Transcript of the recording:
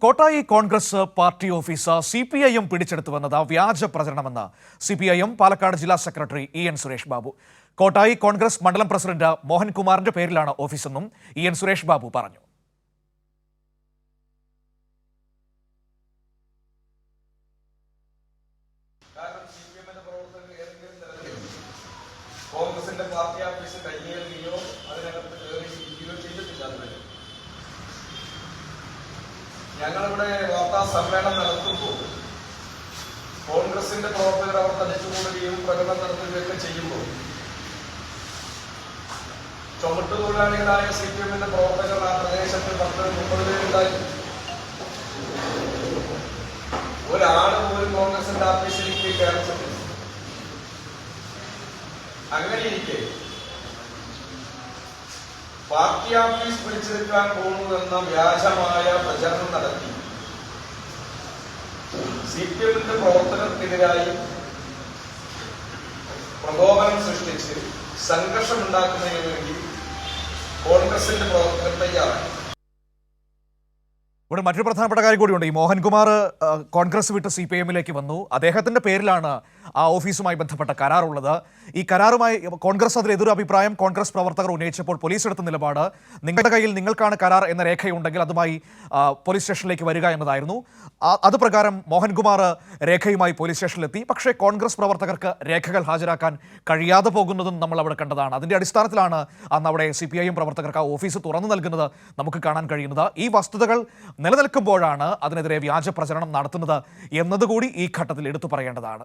Kottayi Congress party office CPIM പിടിച്ചെടുത്തുവെന്നത് വ്യാജ പ്രചരണമെന്ന് CPIM Palakkad ജില്ലാ secretary EN Suresh Babu. Kottayi Congress മണ്ഡലം പ്രസിഡന്റ് മോഹൻകുമാറിന്റെ പേരിലാണ് ഓഫീസെന്നും EN സുരേഷ് ബാബു പറഞ്ഞു. കോൺഗ്രസിന്റെ പാർട്ടി ഓഫീസ് കയ്യേറുകയോ അതിനകത്ത് കയറിയിരിക്കുകയോ ചെയ്തിട്ടില്ല. ഞങ്ങളിവിടെ വാർത്താ സമ്മേളനം നടത്തുമ്പോൾ കോൺഗ്രസിന്റെ പ്രവർത്തകർ അവർ തടിച്ചുകൂടുകയും പ്രകടനം നടത്തുകയൊക്കെ ചെയ്യുമ്പോൾ ചുമട്ടുതൊഴിലാളികളായ CPIMന്റെ പ്രവർത്തകർ ആ പ്രദേശത്ത് 10-30 പേരുണ്ടായി. ഒരാള് പോലും കോൺഗ്രസിന്റെ ഓഫീസിലേക്ക് കയറിച്ചിട്ടില്ല. അങ്ങനെയിരിക്കെ പാർട്ടി ഓഫീസ് പിടിച്ചെടുക്കാൻ പോകുന്നുവെന്ന വ്യാജമായ പ്രചരണം നടത്തി CPIMന്റെ പ്രവർത്തകർക്കെതിരായി പ്രകോപനം സൃഷ്ടിച്ച് സംഘർഷമുണ്ടാക്കുന്നതിന് വേണ്ടി കോൺഗ്രസിന്റെ പ്രവർത്തകർ തയ്യാറായി. ഇവിടെ മറ്റൊരു പ്രധാനപ്പെട്ട കാര്യം കൂടിയുണ്ട്. ഈ മോഹൻകുമാർ കോൺഗ്രസ് വിട്ട് CPIMലേക്ക് വന്നു. അദ്ദേഹത്തിന്റെ പേരിലാണ് ആ ഓഫീസുമായി ബന്ധപ്പെട്ട കരാറുള്ളത്. ഈ കരാറുമായി കോൺഗ്രസ് അതിൽ എതിർ അഭിപ്രായം കോൺഗ്രസ് പ്രവർത്തകർ ഉന്നയിച്ചപ്പോൾ പോലീസ് എടുത്ത നിലപാട് നിങ്ങളുടെ കയ്യിൽ നിങ്ങൾക്കാണ് കരാർ എന്ന രേഖയുണ്ടെങ്കിൽ അതുമായി പോലീസ് സ്റ്റേഷനിലേക്ക് വരിക എന്നതായിരുന്നു. അത് പ്രകാരം മോഹൻകുമാർ രേഖയുമായി പോലീസ് സ്റ്റേഷനിലെത്തി. പക്ഷേ കോൺഗ്രസ് പ്രവർത്തകർക്ക് രേഖകൾ ഹാജരാക്കാൻ കഴിയാതെ പോകുന്നതും നമ്മൾ അവിടെ കണ്ടതാണ്. അതിന്റെ അടിസ്ഥാനത്തിലാണ് അന്ന് അവിടെ CPIM പ്രവർത്തകർക്ക് ആ ഓഫീസ് തുറന്നു നൽകുന്നത് നമുക്ക് കാണാൻ കഴിയുന്നത്. ഈ വസ്തുതകൾ നിലനിൽക്കുമ്പോഴാണ് അതിനെതിരെ വ്യാജ പ്രചരണം നടത്തുന്നത് എന്നതുകൂടി ഈ ഘട്ടത്തിൽ എടുത്തു പറയേണ്ടതാണ്.